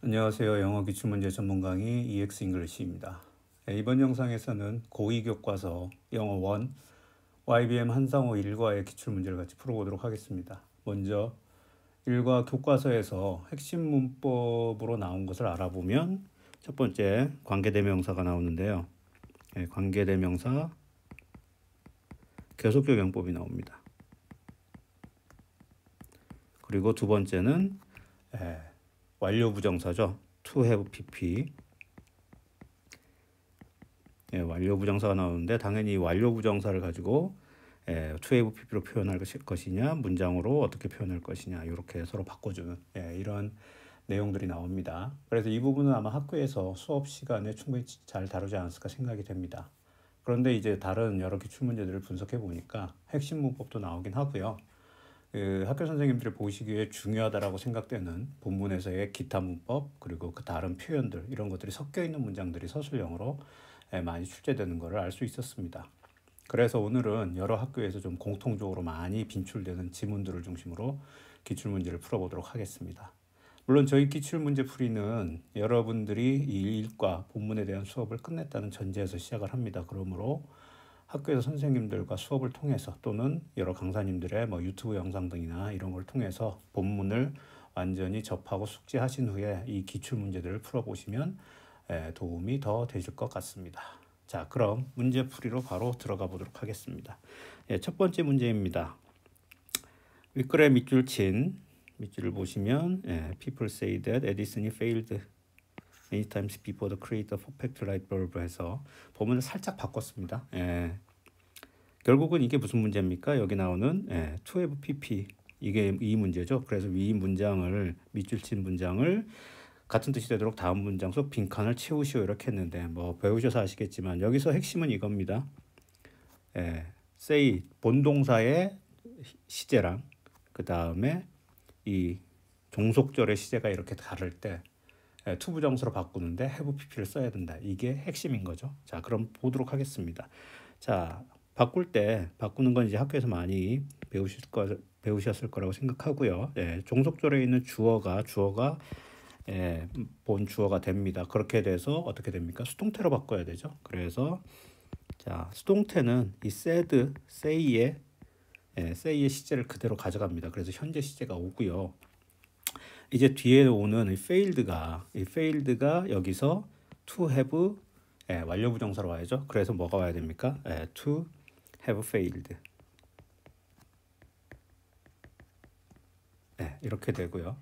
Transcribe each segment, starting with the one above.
안녕하세요. 영어 기출문제 전문 강의 EX 잉글리시입니다. 이번 영상에서는 고2 교과서 영어 1 YBM 한상호 1과의 기출문제를 같이 풀어보도록 하겠습니다. 먼저 1과 교과서에서 핵심 문법으로 나온 것을 알아보면 첫 번째 관계대명사가 나오는데요. 관계대명사 계속적 용법이 나옵니다. 그리고 두 번째는 완료 부정사죠. to have pp. 완료 부정사가 나오는데 당연히 완료 부정사를 가지고 to have pp로 표현할 것이냐, 문장으로 어떻게 표현할 것이냐, 이렇게 서로 바꿔주는 이런 내용들이 나옵니다. 그래서 이 부분은 아마 학교에서 수업 시간에 충분히 잘 다루지 않았을까 생각이 됩니다. 그런데 이제 다른 여러 기출 문제들을 분석해 보니까 핵심 문법도 나오긴 하고요. 학교 선생님들이 보시기에 중요하다라고 생각되는 본문에서의 기타 문법 그리고 그 다른 표현들 이런 것들이 섞여 있는 문장들이 서술형으로 많이 출제되는 것을 알 수 있었습니다. 그래서 오늘은 여러 학교에서 좀 공통적으로 많이 빈출되는 지문들을 중심으로 기출문제를 풀어보도록 하겠습니다. 물론 저희 기출문제 풀이는 여러분들이 이 일과 본문에 대한 수업을 끝냈다는 전제에서 시작을 합니다. 그러므로 학교에서 선생님들과 수업을 통해서 또는 여러 강사님들의 유튜브 영상 등이나 이런 걸 통해서 본문을 완전히 접하고 숙지하신 후에 이 기출 문제들을 풀어보시면 도움이 더 되실 것 같습니다. 자, 그럼 문제 풀이로 바로 들어가 보도록 하겠습니다. 첫 번째 문제입니다. 윗글에 밑줄 친 밑줄을 보시면 People say that Edison이 failed many times before the create the perfect light bulb 해서 본문을 살짝 바꿨습니다. 결국은 이게 무슨 문제입니까? 여기 나오는 to have pp 이게 이 문제죠. 그래서 위 문장을 밑줄 친 문장을 같은 뜻이 되도록 다음 문장 속 빈칸을 채우시오 이렇게 했는데 배우셔서 아시겠지만 여기서 핵심은 이겁니다. say 본동사의 시제랑 그 다음에 이 종속절의 시제가 이렇게 다를 때 to 부정사로 바꾸는데 have pp를 써야 된다. 이게 핵심인 거죠. 자, 그럼 보도록 하겠습니다. 자, 바꾸는 건 이제 학교에서 많이 배우셨을 거라고 생각하고요. 종속절에 있는 주어가 본 주어가 됩니다. 그렇게 돼서 어떻게 됩니까? 수동태로 바꿔야 되죠. 그래서 자, 수동태는 이 said, say의 시제를 그대로 가져갑니다. 그래서 현재 시제가 오고요. 이제 뒤에 오는 이 failed가 여기서 to have 완료 부정사로 와야죠. 그래서 뭐가 와야 됩니까? to have failed. 이렇게 되고요.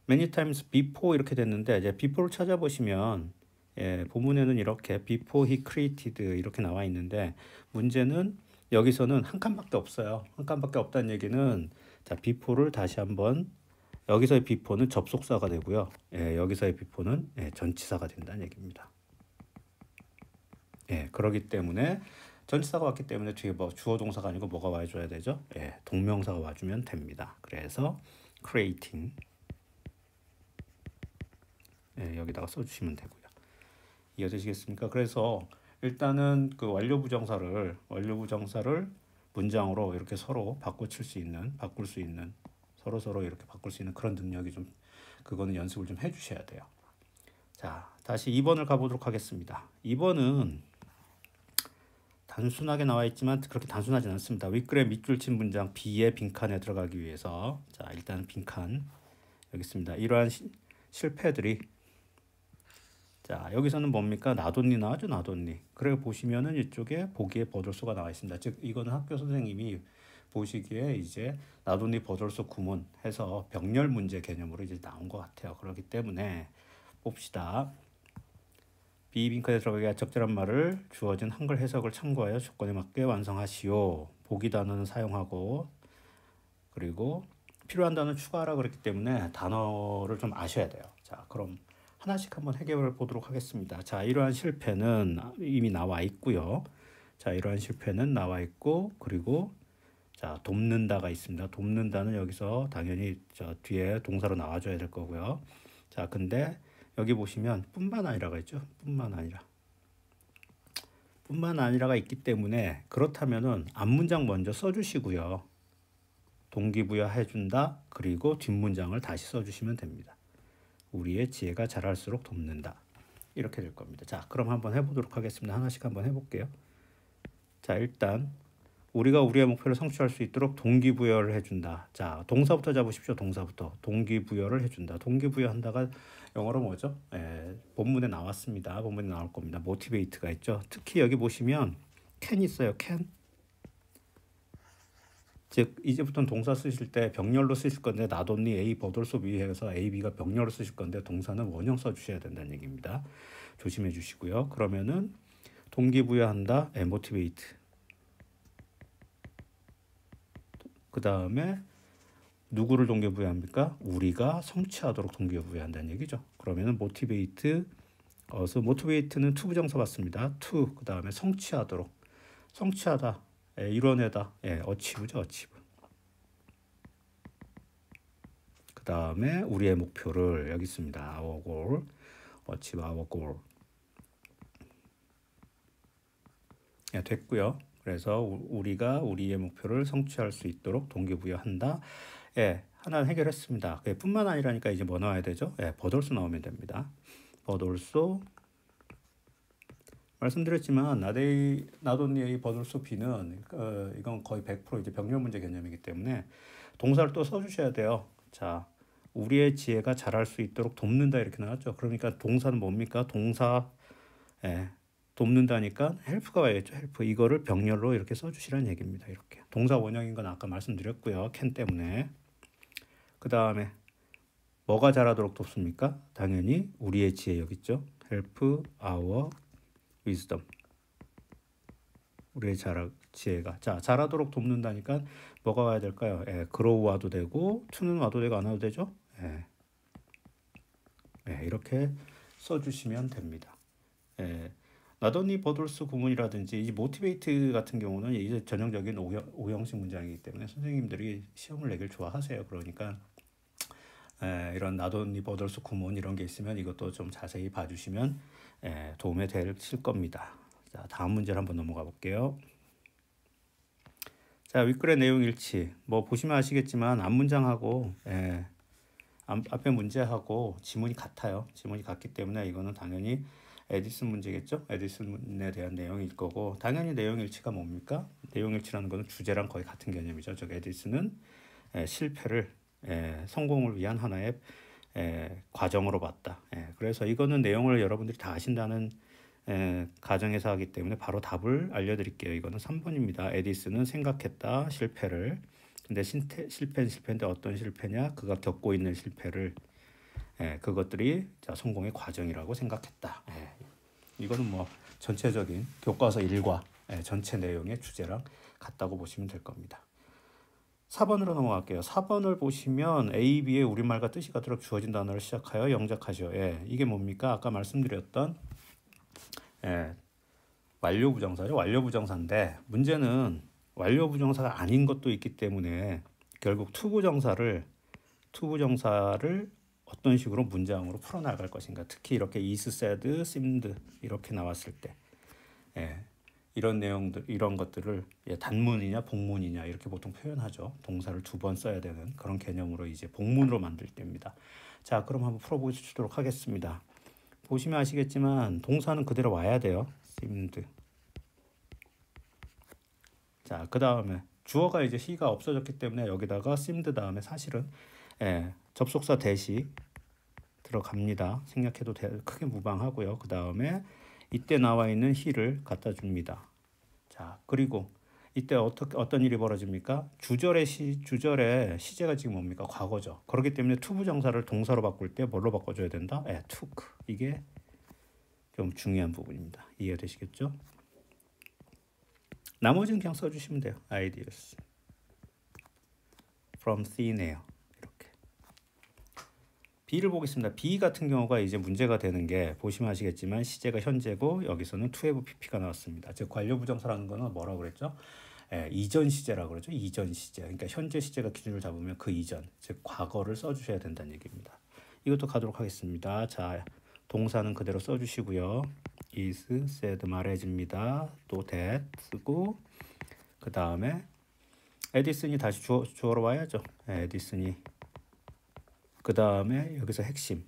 many times before 이렇게 됐는데 이제 before를 찾아보시면 본문에는 이렇게 before he created 이렇게 나와 있는데 문제는 여기서는 한 칸밖에 없어요. 한 칸밖에 없다는 얘기는 자, before를 다시 한번 여기서의 before는 접속사가 되고요. 여기서의 before는 전치사가 된다는 얘기입니다. 그렇기 때문에 전치사가 왔기 때문에 뒤에 주어 동사가 아니고 뭐가 와줘야 되죠? 동명사가 와주면 됩니다. 그래서 creating 여기다가 써주시면 되고요. 이해되시겠습니까? 그래서 일단은 그 완료 부정사를 문장으로 이렇게 서로 바꿀 수 있는 서로 이렇게 바꿀 수 있는 그런 능력이 좀 그거는 연습을 좀 해주셔야 돼요. 자, 다시 2번을 가보도록 하겠습니다. 2번은 단순하게 나와 있지만 그렇게 단순하진 않습니다. 윗글에 밑줄 친 문장 B의 빈칸에 들어가기 위해서 자, 일단 빈칸 여기 있습니다. 이러한 실패들이 자, 여기서는 뭡니까? 나돈니 나와죠, 나돈니. 그래 보시면은 이쪽에 보기에 버돌소가 나와 있습니다. 즉 이거는 학교 선생님이 보시기에 이제 나돈니 버돌소 구문 해서 병렬 문제 개념으로 이제 나온 것 같아요. 그렇기 때문에 봅시다. B 빈칸에 들어가기가 적절한 말을 주어진 한글 해석을 참고하여 조건에 맞게 완성하시오. 보기 단어는 사용하고 그리고 필요한 단어 추가하라 그랬기 때문에 단어를 좀 아셔야 돼요. 자, 그럼 하나씩 한번 해결해 보도록 하겠습니다. 자, 이러한 실패는 이미 나와 있고요. 자, 이러한 실패는 나와 있고 그리고 자, 돕는다가 있습니다. 돕는다는 여기서 당연히 저 뒤에 동사로 나와줘야 될 거고요. 자, 근데 여기 보시면 뿐만 아니라가 있죠. 뿐만 아니라가 있기 때문에 그렇다면은 앞문장 먼저 써주시고요. 동기부여 해준다. 그리고 뒷문장을 다시 써주시면 됩니다. 우리의 지혜가 자랄수록 돕는다. 이렇게 될 겁니다. 자, 그럼 한번 해보도록 하겠습니다. 하나씩 한번 해볼게요. 자, 일단 우리가 우리의 목표를 성취할 수 있도록 동기부여를 해준다. 자, 동사부터 잡으십시오. 동사부터. 동기부여를 해준다. 동기부여한다가 영어로 뭐죠? 본문에 나왔습니다. 본문에 나올 겁니다. motivate가 있죠. 특히 여기 보시면 can 있어요. can. 즉 이제부터는 동사 쓰실 때 병렬로 쓰실 건데 not only A but also B 해서 A, B가 병렬로 쓰실 건데 동사는 원형 써주셔야 된다는 얘기입니다. 조심해 주시고요. 그러면은 동기부여한다. motivate. 그 다음에 누구를 동기부여합니까? 우리가 성취하도록 동기부여한다는 얘기죠. 그러면은 motivate, motivate는 to 부정사 받습니다. to 그 다음에 성취하도록, 성취하다, 이뤄내다, achieve죠, achieve. 그 다음에 우리의 목표를 여기 있습니다. our goal, achieve our goal. 됐고요. 그래서 우리가 우리의 목표를 성취할 수 있도록 동기부여한다. 하나 해결했습니다. 뿐만 아니라니까 이제 뭐 나와야 되죠? but also 나오면 됩니다. but also 말씀드렸지만 not only A, but also B는 이건 거의 100% 이제 병렬 문제 개념이기 때문에 동사를 또 써주셔야 돼요. 자, 우리의 지혜가 자랄 수 있도록 돕는다 이렇게 나왔죠. 그러니까 동사는 뭡니까? 동사 돕는다니까 help가 와야겠죠. help. 이거를 병렬로 이렇게 써주시라는 얘기입니다. 이렇게. 동사 원형인 건 아까 말씀드렸고요. can 때문에. 그 다음에 뭐가 자라도록 돕습니까? 당연히 우리의 지혜 여기 있죠. help our wisdom. 우리의 지혜가. 자, 자라도록 돕는다니까 뭐가 와야 될까요? grow 와도 되고 to는 와도 되고 안 와도 되죠. 이렇게 써주시면 됩니다. not only but also 구문이라든지 이 motivate 같은 경우는 이제 전형적인 오형식 문장이기 때문에 선생님들이 시험을 내길 좋아하세요. 그러니까 이런 not only but also 구문 이런 게 있으면 이것도 좀 자세히 봐주시면 도움이 되실 겁니다. 자, 다음 문제를 한번 넘어가 볼게요. 자, 윗글의 내용 일치. 뭐 보시면 아시겠지만 앞문장하고 앞에 문제하고 지문이 같아요. 지문이 같기 때문에 이거는 당연히 에디슨 문제겠죠. 에디슨에 대한 내용일 거고 당연히 내용 일치가 뭡니까? 내용 일치라는 것은 주제랑 거의 같은 개념이죠. 즉 에디슨은 실패를 성공을 위한 하나의 과정으로 봤다. 그래서 이거는 내용을 여러분들이 다 아신다는 가정에서 하기 때문에 바로 답을 알려드릴게요. 이거는 3번입니다. 에디슨은 생각했다 실패를. 근데 실패인데 어떤 실패냐? 그가 겪고 있는 실패를 그것들이 성공의 과정이라고 생각했다. 이거는 뭐 전체적인 교과서 1과 전체 내용의 주제랑 같다고 보시면 될 겁니다. 4번으로 넘어갈게요. 4번을 보시면 A, B의 우리말과 뜻이 같도록 주어진 단어를 시작하여 영작하시오. 이게 뭡니까? 아까 말씀드렸던 완료부정사죠. 완료부정사인데 문제는 완료부정사가 아닌 것도 있기 때문에 결국 투부정사를 어떤 식으로 문장으로 풀어나갈 것인가. 특히 이렇게 is, said, seemed 이렇게 나왔을 때 이런 내용들, 이런 것들을 단문이냐 복문이냐 이렇게 보통 표현하죠. 동사를 2번 써야 되는 그런 개념으로 이제 복문으로 만들 때입니다. 자, 그럼 한번 풀어보도록 하겠습니다. 보시면 아시겠지만 동사는 그대로 와야 돼요. seemed. 자, 그 다음에 주어가 이제 he가 없어졌기 때문에 여기다가 seemed 다음에 사실은 접속사 대시 들어갑니다. 생략해도 크게 무방하고요. 그 다음에 이때 나와 있는 he를 갖다 줍니다. 자, 그리고 이때 어떤 일이 벌어집니까? 주절의 시제가 지금 뭡니까? 과거죠. 그렇기 때문에 투부정사를 동사로 바꿀 때 뭘로 바꿔줘야 된다? took. 이게 좀 중요한 부분입니다. 이해되시겠죠? 나머지는 그냥 써주시면 돼요. ideas from thin air. B를 보겠습니다. B 같은 경우가 이제 문제가 되는 게 보시면 아시겠지만 시제가 현재고 여기서는 to have pp가 나왔습니다. 즉 관료부정사라는 거는 뭐라고 그랬죠? 이전 시제라고 그러죠. 이전 시제. 그러니까 현재 시제가 기준을 잡으면 그 이전, 즉 과거를 써주셔야 된다는 얘기입니다. 이것도 가도록 하겠습니다. 자, 동사는 그대로 써주시고요. is, said 말해집니다. 또 that 쓰고 그 다음에 에디슨이 다시 주어로 와야죠. 에디슨이 그 다음에 여기서 핵심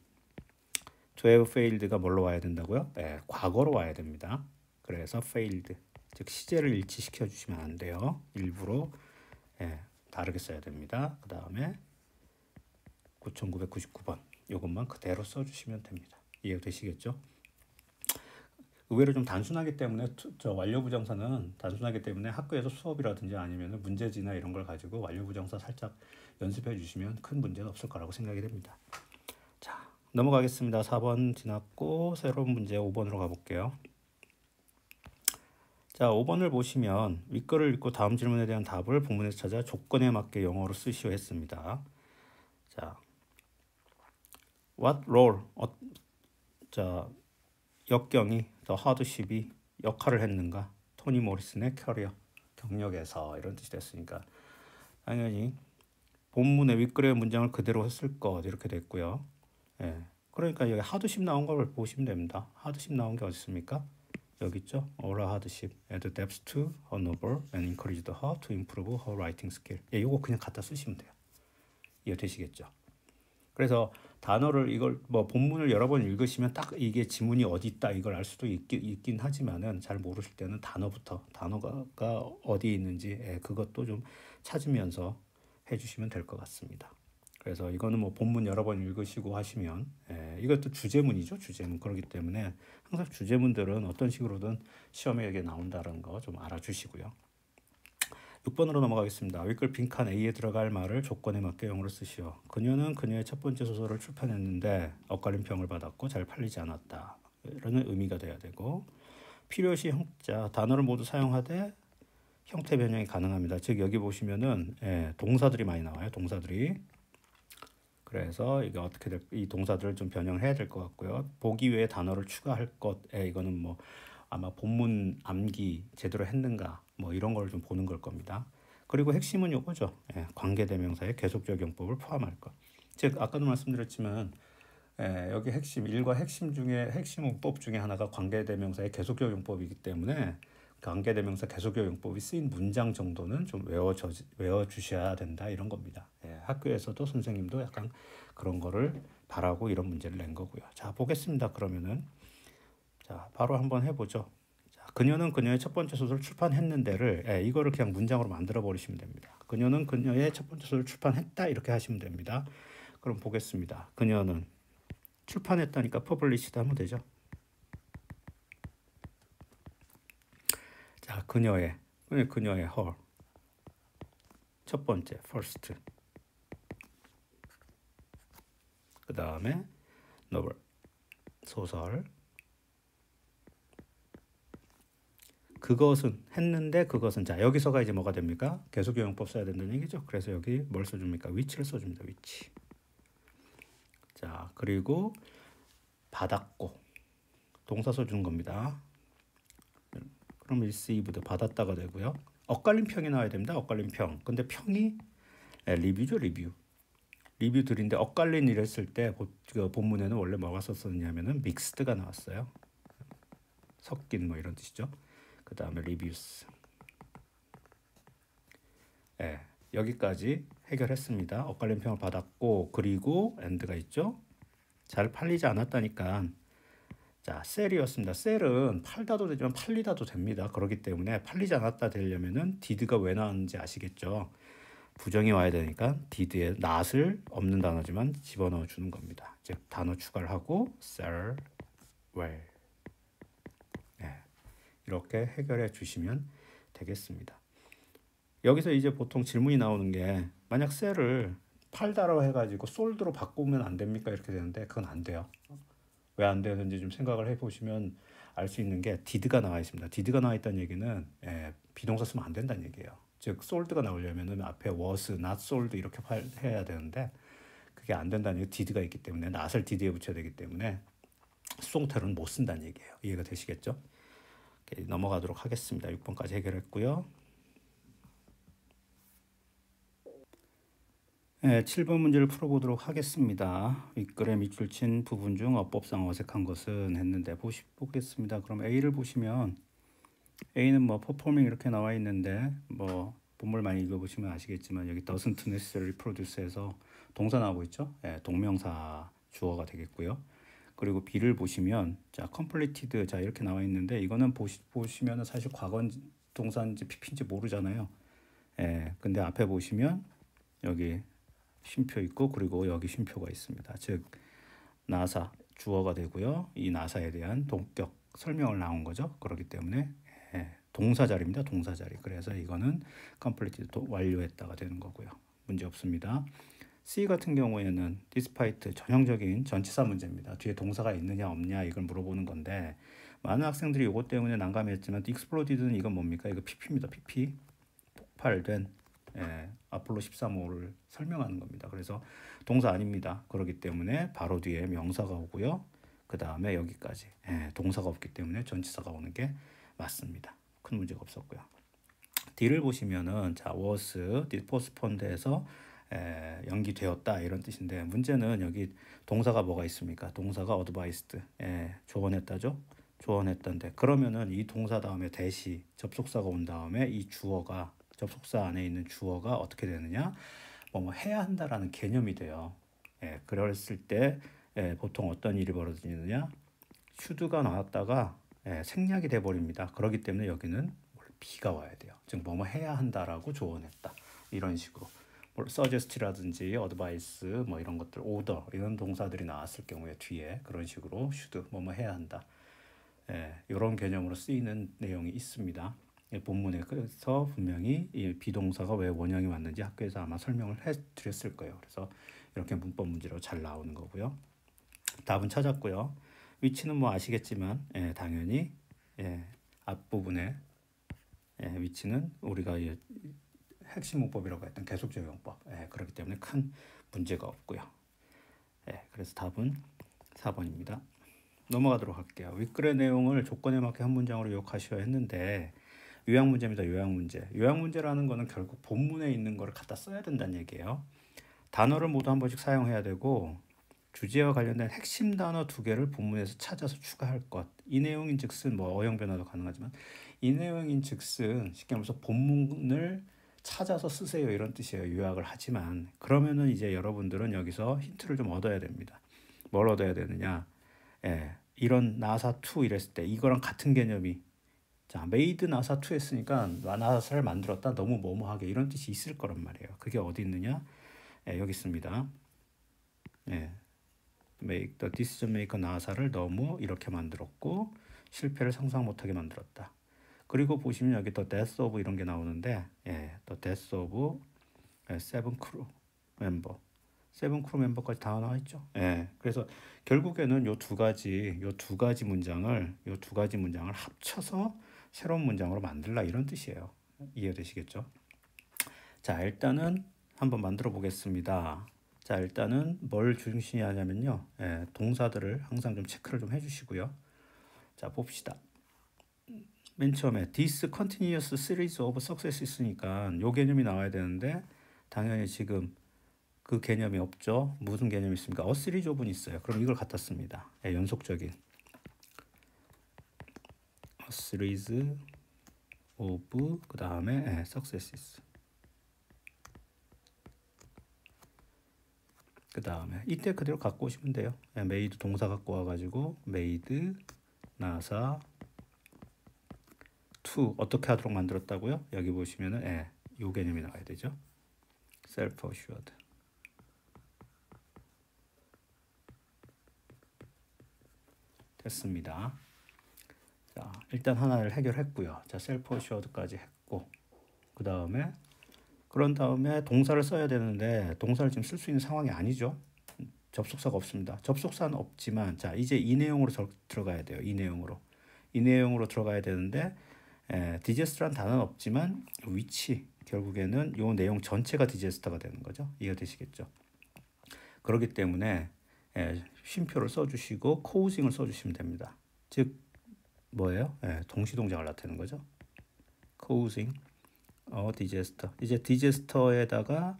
to have failed가 뭘로 와야 된다고요? 예, 과거로 와야 됩니다. 그래서 failed, 즉 시제를 일치시켜 주시면 안 돼요. 일부러 다르게 써야 됩니다. 그 다음에 9999번 이것만 그대로 써주시면 됩니다. 이해되시겠죠? 의외로 좀 단순하기 때문에 저 완료부정사는 단순하기 때문에 학교에서 수업이라든지 아니면 문제지나 이런 걸 가지고 완료부정사 살짝 연습해 주시면 큰 문제는 없을 거라고 생각이 됩니다. 자, 넘어가겠습니다. 4번 지났고 새로운 문제 5번으로 가볼게요. 자, 5번을 보시면 윗글을 읽고 다음 질문에 대한 답을 본문에서 찾아 조건에 맞게 영어로 쓰시오 했습니다. 자, what role? 자, 역경이 더 하드십이 역할을 했는가? 토니 모리슨의 커리어 경력에서 이런 뜻이 됐으니까 당연히 본문의 윗글의 문장을 그대로 했을 것 이렇게 됐고요. 예, 그러니까 여기 하드십 나온 걸 보시면 됩니다. 하드십 나온 게 어디 있습니까? 여기 있죠. All hardship add depth to her novel and encouraged her to improve her writing skill. 예, 요거 그냥 갖다 쓰시면 돼요. 이해 되시겠죠? 그래서 단어를 이걸 뭐 본문을 여러 번 읽으시면 딱 이게 지문이 어디 있다 이걸 알 수도 있긴 하지만은 잘 모르실 때는 단어부터 단어가 어디 있는지 그것도 좀 찾으면서 해주시면 될 것 같습니다. 그래서 이거는 뭐 본문 여러 번 읽으시고 하시면 이것도 주제문이죠. 주제문. 그렇기 때문에 항상 주제문들은 어떤 식으로든 시험에 이게 나온다는 거 좀 알아주시고요. 6번으로 넘어가겠습니다. 윗글 빈칸 A에 들어갈 말을 조건에 맞게 영어로 쓰시오. 그녀는 그녀의 첫 번째 소설을 출판했는데 엇갈린 평을 받았고 잘 팔리지 않았다. 이런 의미가 돼야 되고 필요시 형자 단어를 모두 사용하되 형태 변형이 가능합니다. 즉 여기 보시면은 동사들이 많이 나와요. 동사들이. 그래서 이게 어떻게 이 동사들을 좀 변형해야 될 것 같고요. 보기 외에 단어를 추가할 것. 이거는 뭐 아마 본문 암기 제대로 했는가 뭐 이런 걸 좀 보는 걸 겁니다. 그리고 핵심은 요거죠. 관계대명사의 계속적 용법을 포함할 것. 즉 아까도 말씀드렸지만 여기 핵심 일과 핵심 문법 중에 하나가 관계대명사의 계속적 용법이기 때문에 관계대명사 계속적 용법이 쓰인 문장 정도는 좀 외워주셔야 된다 이런 겁니다. 학교에서도 선생님도 약간 그런 거를 바라고 이런 문제를 낸 거고요. 자 보겠습니다. 그러면은 자 바로 한번 해보죠. 자, 그녀는 그녀의 첫 번째 소설을 출판했는데를 이거를 그냥 문장으로 만들어 버리시면 됩니다. 그녀는 그녀의 첫 번째 소설을 출판했다 이렇게 하시면 됩니다. 그럼 보겠습니다. 그녀는 출판했다니까 퍼블리시드 하면 되죠. 자, 그녀의 her 첫 번째 first 그 다음에 novel 소설 그것은 했는데 그것은 자 여기서가 이제 뭐가 됩니까? 계속용법 써야 된다는 얘기죠. 그래서 여기 뭘 써줍니까? which를 써줍니다. which. 자 그리고 받았고 동사 써주는 겁니다. 그럼 received 받았다가 되고요. 엇갈린 평이 나와야 됩니다. 엇갈린 평. 근데 평이 리뷰죠. 리뷰 들인데 엇갈린 이랬을 때 본문에는 원래 뭐가 썼었냐면은 mixed가 나왔어요. 섞인 뭐 이런 뜻이죠. 그 다음에 reviews. 여기까지 해결했습니다. 엇갈린 평을 받았고 그리고 and가 있죠. 잘 팔리지 않았다니까. 자, 셀이었습니다. 셀은 팔다도 되지만 팔리다도 됩니다. 그렇기 때문에 팔리지 않았다 되려면은 did가 왜 나왔는지 아시겠죠? 부정이 와야 되니까 did에 not을 없는 단어지만 집어넣어 주는 겁니다. 즉 단어 추가를 하고 sell well. 이렇게 해결해 주시면 되겠습니다. 여기서 이제 보통 질문이 나오는 게 만약 셀을 팔다라고 해가지고 솔드로 바꾸면 안 됩니까? 이렇게 되는데 그건 안 돼요. 왜 안 되는지 좀 생각을 해보시면 알 수 있는 게 did가 나와 있습니다. did가 나와 있다는 얘기는 비동사 쓰면 안 된다는 얘기예요. 즉 sold가 나오려면 앞에 was, not sold 이렇게 해야 되는데 그게 안 된다는 얘기 did가 있기 때문에 not을 did에 붙여야 되기 때문에 수동태로는 못 쓴다는 얘기예요. 이해가 되시겠죠? 넘어가도록 하겠습니다. 6번까지 해결했고요. 7번 문제를 풀어보도록 하겠습니다. 윗글에 밑줄 친 부분 중 어법상 어색한 것은 했는데 보겠습니다. 그럼 A를 보시면 A는 뭐 performing 이렇게 나와 있는데 뭐 본문을 많이 읽어보시면 아시겠지만 여기 doesn't necessarily produce에서 동사 나오고 있죠. 동명사 주어가 되겠고요. 그리고 B를 보시면 자 completed 자 이렇게 나와 있는데 이거는 보시면은 사실 과거 동사인지 PP인지 모르잖아요. 예, 근데 앞에 보시면 여기 쉼표 있고 그리고 여기 쉼표가 있습니다. 즉 나사 주어가 되고요. 이 나사에 대한 동격 설명을 나온 거죠. 그렇기 때문에 예, 동사 자리입니다. 동사 자리. 그래서 이거는 completed 완료했다가 되는 거고요. 문제 없습니다. C 같은 경우에는 despite 전형적인 전치사 문제입니다. 뒤에 동사가 있느냐 없냐 이걸 물어보는 건데 많은 학생들이 이것 때문에 난감했지만 exploded는 이건 뭡니까? 이거 PP입니다. PP 폭발된 아폴로 13호를 설명하는 겁니다. 그래서 동사 아닙니다. 그렇기 때문에 바로 뒤에 명사가 오고요. 그 다음에 여기까지 동사가 없기 때문에 전치사가 오는 게 맞습니다. 큰 문제가 없었고요. D를 보시면은 자 was postpone드에서 연기되었다 이런 뜻인데 문제는 여기 동사가 뭐가 있습니까? 동사가 advised 조언했다죠. 조언했던데 그러면은 이 동사 다음에 대시 접속사가 온 다음에 이 주어가 접속사 안에 있는 주어가 어떻게 되느냐? 뭐 해야 한다라는 개념이 돼요. 그랬을 때 보통 어떤 일이 벌어지느냐? should가 나왔다가 생략이 돼 버립니다. 그렇기 때문에 여기는 B가 와야 돼요. 즉 뭐뭐 해야 한다라고 조언했다. 이런 식으로 suggest라든지 advice 뭐 이런 것들 order 이런 동사들이 나왔을 경우에 뒤에 그런 식으로 should 뭐뭐 해야 한다. 이런 개념으로 쓰이는 내용이 있습니다. 본문에서 분명히 이 비동사가 왜 원형이 왔는지 학교에서 아마 설명을 해드렸을 거예요. 그래서 이렇게 문법 문제로 잘 나오는 거고요. 답은 찾았고요. 위치는 뭐 아시겠지만 당연히 앞부분에 위치는 우리가 핵심 문법이라고 했던 계속 적용법 그렇기 때문에 큰 문제가 없고요. 그래서 답은 4번입니다. 넘어가도록 할게요. 윗글의 내용을 조건에 맞게 한 문장으로 요약하셔야 했는데 요약 문제입니다. 요약 문제. 요약 문제라는 거는 결국 본문에 있는 거를 갖다 써야 된다는 얘기예요. 단어를 모두 한 번씩 사용해야 되고 주제와 관련된 핵심 단어 2개를 본문에서 찾아서 추가할 것. 이 내용인즉슨 뭐 어형 변화도 가능하지만 이 내용인즉슨 쉽게 말해서 본문을 찾아서 쓰세요 이런 뜻이에요. 요약을 하지만 그러면은 이제 여러분들은 여기서 힌트를 좀 얻어야 됩니다. 뭘 얻어야 되느냐? 이런 나사2 이랬을 때 이거랑 같은 개념이 자 made 나사2 했으니까 나사를 만들었다 너무 뭐뭐하게 이런 뜻이 있을 거란 말이에요. 그게 어디 있느냐? 여기 있습니다. make the decision maker 나사를 너무 이렇게 만들었고 실패를 상상 못하게 만들었다. 그리고 보시면 여기 the death of 이런 게 나오는데 the death of seven crew member 세븐 크루 멤버까지 다 나와 있죠. 그래서 결국에는 요 두 가지 문장을 합쳐서 새로운 문장으로 만들라 이런 뜻이에요. 이해되시겠죠? 자, 일단은 한번 만들어 보겠습니다. 자, 일단은 뭘 중심이 하냐면요. 동사들을 항상 좀 체크를 좀 해주시고요. 자, 봅시다. 맨 처음에 this continuous series of success 있으니까 요 개념이 나와야 되는데 당연히 지금 그 개념이 없죠. 무슨 개념이 있습니까? A series of는 있어요. 그럼 이걸 갖다 씁니다. 연속적인 A series of 그 다음에 successes 그 다음에 이때 그대로 갖고 오시면 돼요. made 동사 갖고 와가지고 made 나사 to 어떻게 하도록 만들었다고요? 여기 보시면은 요 개념이 나와야 되죠. self assured 됐습니다. 자, 일단 하나를 해결했고요. 자, self assured까지 했고 그런 다음에 동사를 써야 되는데 동사를 지금 쓸 수 있는 상황이 아니죠. 접속사가 없습니다. 접속사는 없지만 자, 이제 이 내용으로 들어가야 돼요. 이 내용으로 들어가야 되는데 디제스트란 단어는 없지만 위치 결국에는 이 내용 전체가 디제스터가 되는 거죠. 이해되시겠죠? 그렇기 때문에 쉼표를 써주시고 causing을 써주시면 됩니다. 즉 뭐예요? 동시동작을 나타내는 거죠. causing disaster. 이제 disaster에다가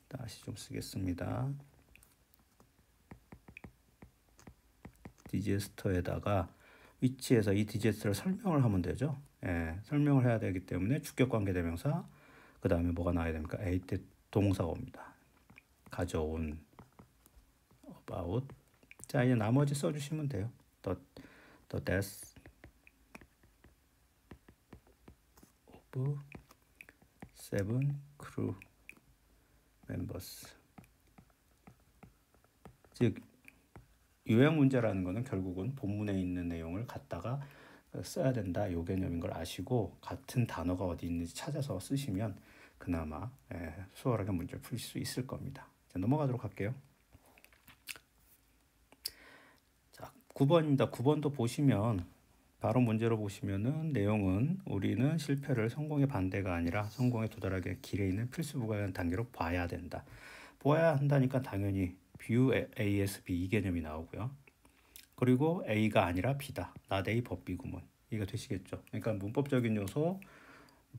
다시 좀 쓰겠습니다. disaster에다가 위치에서 이 disaster를 설명을 하면 되죠. 설명을 해야 되기 때문에 주격관계대명사 그 다음에 뭐가 나와야 됩니까? A 때 동사가 옵니다. 가져온 about. 자, 이제 나머지 써주시면 돼요. the death of 7 crew members. 즉 요약 문제라는 거는 결국은 본문에 있는 내용을 갖다가 써야 된다, 요 개념인 걸 아시고 같은 단어가 어디 있는지 찾아서 쓰시면 그나마 수월하게 문제를 풀 수 있을 겁니다. 자, 넘어가도록 할게요. 자, 9번입니다. 9번도 보시면 바로 문제로 보시면은 내용은 우리는 실패를 성공의 반대가 아니라 성공에 도달하기 길에 있는 필수 불가한 단계로 봐야 된다. 보아야 한다니까 당연히 view A as B 이 개념이 나오고요. 그리고 A가 아니라 B다. not A but B 구문. 이거 되시겠죠? 그러니까 문법적인 요소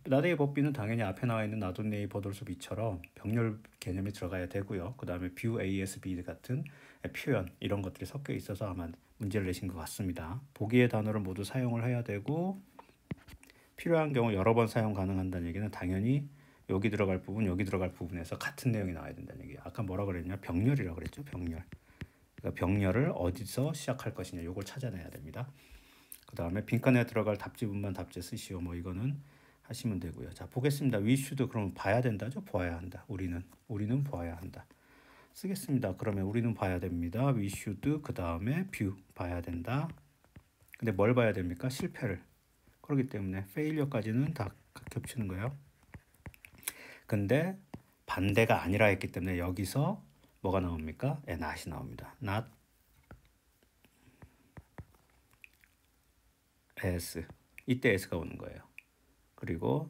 not A but B는 당연히 앞에 나와 있는 not A but also B처럼 병렬 개념이 들어가야 되고요. 그 다음에 view A as B 같은 표현 이런 것들이 섞여 있어서 아마 문제를 내신 것 같습니다. 보기의 단어를 모두 사용을 해야 되고 필요한 경우 여러 번 사용 가능한다는 얘기는 당연히 여기 들어갈 부분, 여기 들어갈 부분에서 같은 내용이 나와야 된다는 얘기예요. 아까 뭐라 그랬냐? 병렬이라고 그랬죠. 병렬. 그러니까 병렬을 어디서 시작할 것이냐, 요걸 찾아내야 됩니다. 그 다음에 빈칸에 들어갈 답지분만 답제 쓰시오. 뭐 이거는 하시면 되고요. 자, 보겠습니다. We should 그러면 봐야 된다죠. 보아야 한다. 우리는 보아야 한다. 쓰겠습니다. 그러면 우리는 봐야 됩니다. We should 그 다음에 view 봐야 된다. 근데 뭘 봐야 됩니까? 실패를. 그렇기 때문에 failure까지는 다 겹치는 거예요. 근데 반대가 아니라 했기 때문에 여기서 뭐가 나옵니까? not이 나옵니다. not as. 이때 s가 오는 거예요. 그리고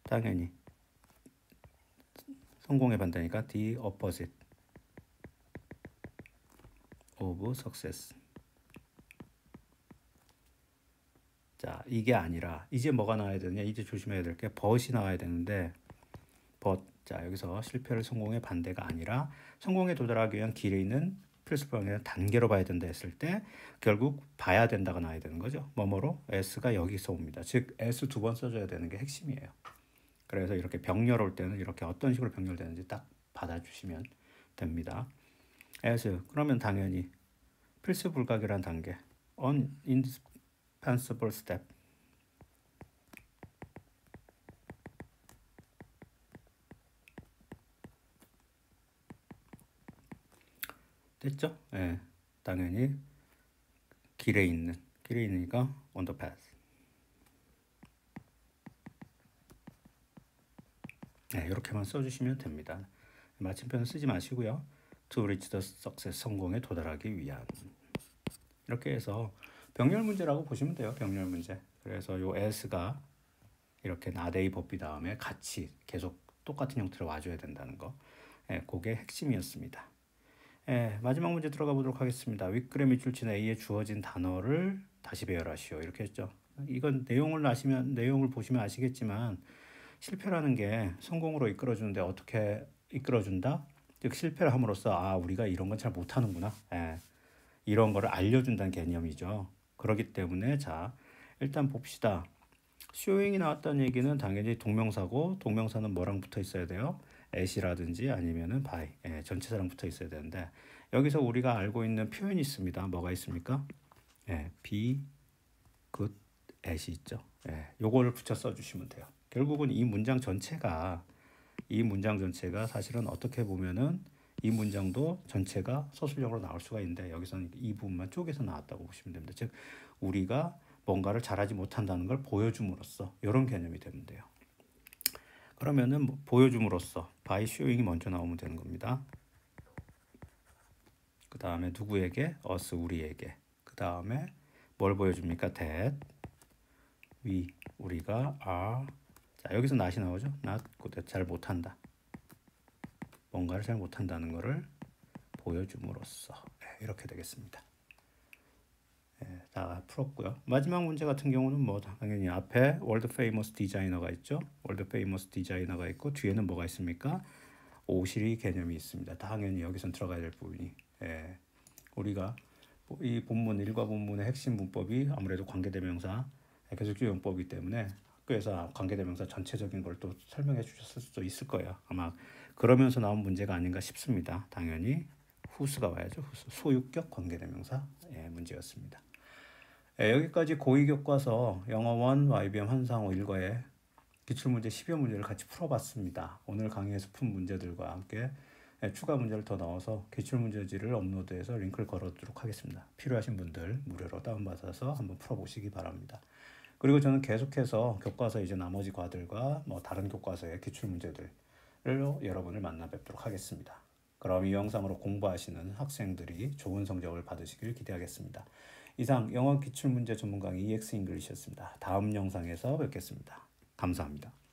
당연히 성공의 반대니까 the opposite of success. 자, 이게 아니라 이제 뭐가 나와야 되느냐? 이제 조심해야 될 게 but이 나와야 되는데 but. 자, 여기서 실패를 성공의 반대가 아니라 성공에 도달하기 위한 길에 있는 필수병의 단계로 봐야 된다 했을 때 결국 봐야 된다가 나와야 되는 거죠. 뭐뭐로? s가 여기서 옵니다. 즉 s 두 번 써줘야 되는 게 핵심이에요. 그래서 이렇게 병렬 올 때는 이렇게 어떤 식으로 병렬되는지 딱 받아주시면 됩니다. as 그러면 당연히 필수 불가결한 단계 indispensable step. 됐죠? 예, 당연히 길에 있으니까 on the path. 네, 이렇게만 써주시면 됩니다. 마침표는 쓰지 마시고요. To reach the success 성공에 도달하기 위한. 이렇게 해서 병렬 문제라고 보시면 돼요. 병렬 문제. 그래서 요 s가 이렇게 not A but B 다음에 같이 계속 똑같은 형태로 와줘야 된다는 거. 예, 그게 핵심이었습니다. 예, 마지막 문제 들어가 보도록 하겠습니다. 윗글의 밑줄친 A에 주어진 단어를 다시 배열하시오. 이렇게 했죠. 이건 내용을 보시면 아시겠지만 실패라는 게 성공으로 이끌어주는데 어떻게 이끌어준다? 즉 실패를 함으로써 우리가 이런 건 잘 못하는구나. 예, 이런 거를 알려준다는 개념이죠. 그렇기 때문에 자, 일단 봅시다. showing이 나왔다는 얘기는 당연히 동명사고 동명사는 뭐랑 붙어 있어야 돼요? at이라든지 아니면은 by, 전체사랑 붙어 있어야 되는데 여기서 우리가 알고 있는 표현이 있습니다. 뭐가 있습니까? be good at이 있죠. 요거를 붙여 써주시면 돼요. 결국은 이 문장 전체가 사실은 어떻게 보면은 이 문장도 전체가 서술형으로 나올 수가 있는데 여기서는 이 부분만 쪼개서 나왔다고 보시면 됩니다. 즉 우리가 뭔가를 잘하지 못한다는 걸 보여줌으로써 이런 개념이 되면 돼요. 그러면은 보여줌으로써 by showing이 먼저 나오면 되는 겁니다. 그 다음에 누구에게? us 우리에게. 그 다음에 뭘 보여줍니까? that we 우리가 are. 자, 여기서 not이 나오죠. not good 잘 못한다. 뭔가를 잘 못한다는 것을 보여줌으로써 이렇게 되겠습니다. 다 풀었고요. 마지막 문제 같은 경우는 뭐 당연히 앞에 월드 페이머스 디자이너가 있죠. 월드 페이머스 디자이너가 있고 뒤에는 뭐가 있습니까? 오시리 개념이 있습니다. 당연히 여기선 들어가야 될 부분이 우리가 이 본문 일과 본문의 핵심 문법이 아무래도 관계대명사 계속주용법이기 때문에 학교에서 관계대명사 전체적인 걸 또 설명해 주셨을 수도 있을 거예요. 아마 그러면서 나온 문제가 아닌가 싶습니다. 당연히 whose가 와야죠. whose. 소유격 관계대명사 문제였습니다. 여기까지 고2 교과서 영어 1 YBM 환상어 1과의 기출문제 10여 문제를 같이 풀어봤습니다. 오늘 강의에서 푼 문제들과 함께 추가 문제를 더 넣어서 기출문제지를 업로드해서 링크를 걸어두도록 하겠습니다. 필요하신 분들 무료로 다운받아서 한번 풀어보시기 바랍니다. 그리고 저는 계속해서 교과서 이제 나머지 과들과 다른 교과서의 기출문제들을 여러분을 만나 뵙도록 하겠습니다. 그럼 이 영상으로 공부하시는 학생들이 좋은 성적을 받으시길 기대하겠습니다. 이상 영어 기출문제 전문 강의 EX 잉글리시였습니다. 다음 영상에서 뵙겠습니다. 감사합니다.